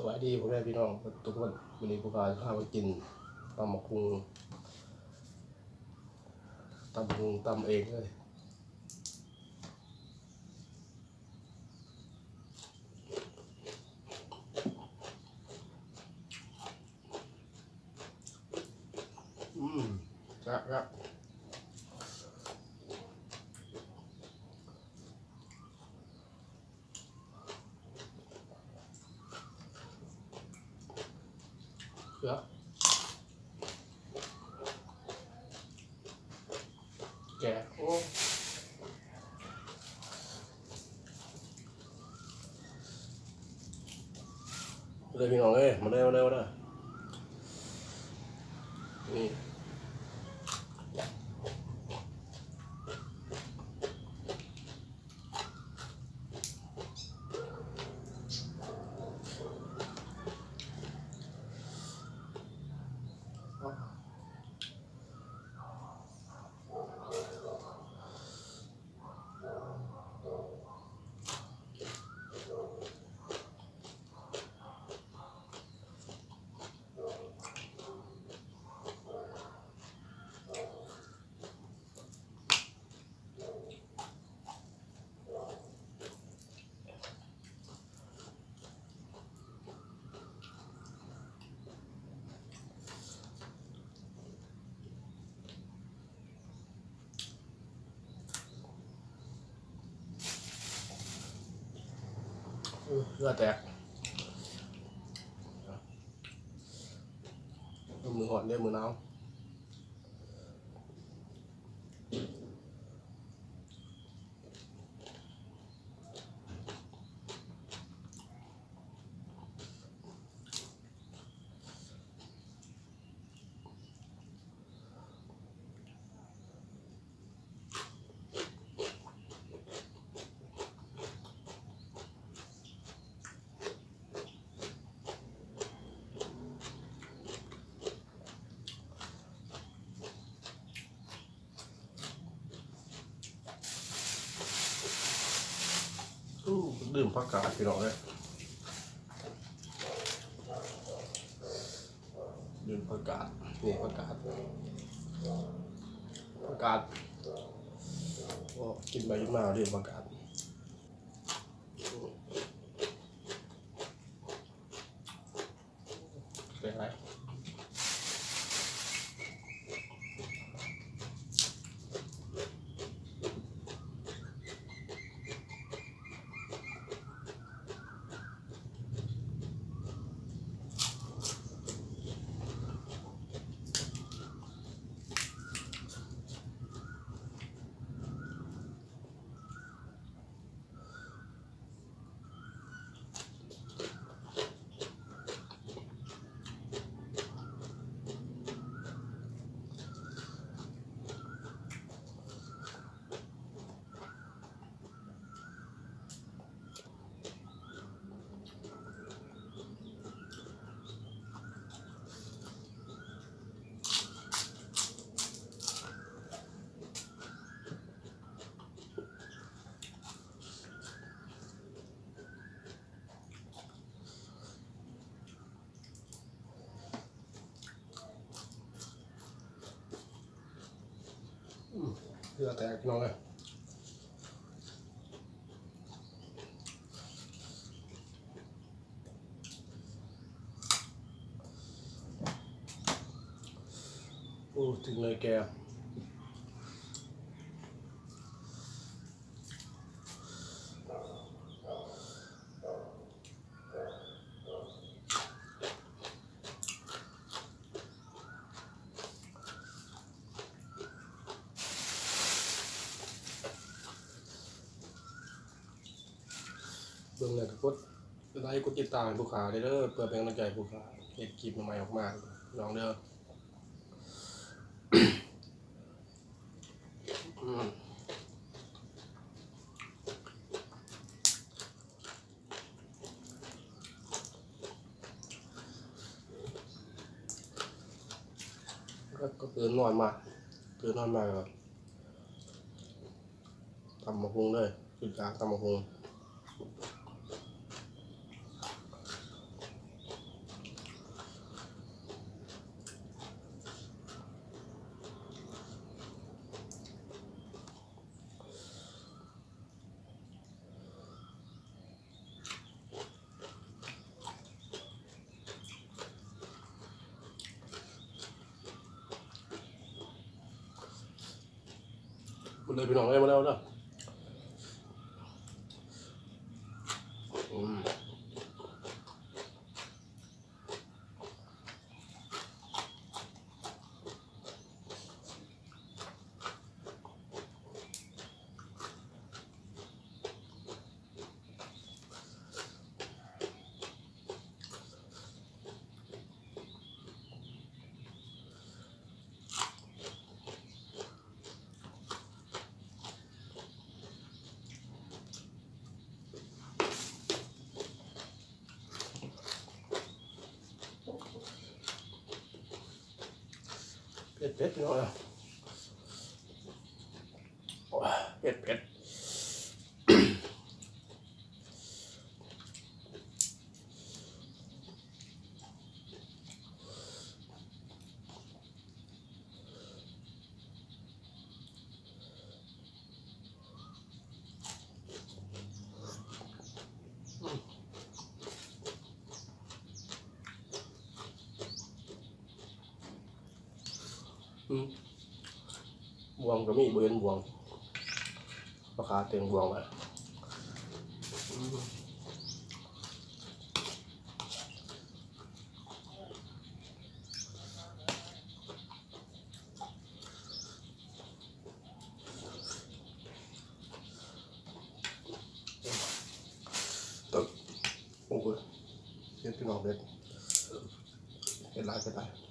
วัสดีพ่อแม่พี่น้องทุกคนวันนี้พวกเราพาไปกินตำบักหุ่งตำเองเลยครับเยอะแกะโอ้เลยพี่น้องเอ้ยมาเร็วนะนี่เลือดแตกมือหอดได้มือหนาวดื่มผักกาดพี่น้องเลยดื่มผักกาดนี่ผักกาดโอ้กินไปกินมาดื่มผักกาดเป็นไรเลือดแตกพี่น้องเลยโอ้ถึงเลยแกเบื้องเลยกดไลค์กดติดตามผู้ขาได้เด้อเพื่อเป็นกำลังใจผู้ขาเก็บคลิปใหม่ออกมาลองเด้อก็ตื่นนอนมาแบบตำมะฮุงเลยจุดจากตำมะฮุง คุณเลยพี่น้องได้มาแล้วเนาะเผ็ดพี่น้องนะเผ็ดบวงก็มีเบนบวงราคาเต็มบวงไปตึกโอ้โหเผ็ดพี่น้องเผ็ดเผ็ดหลาย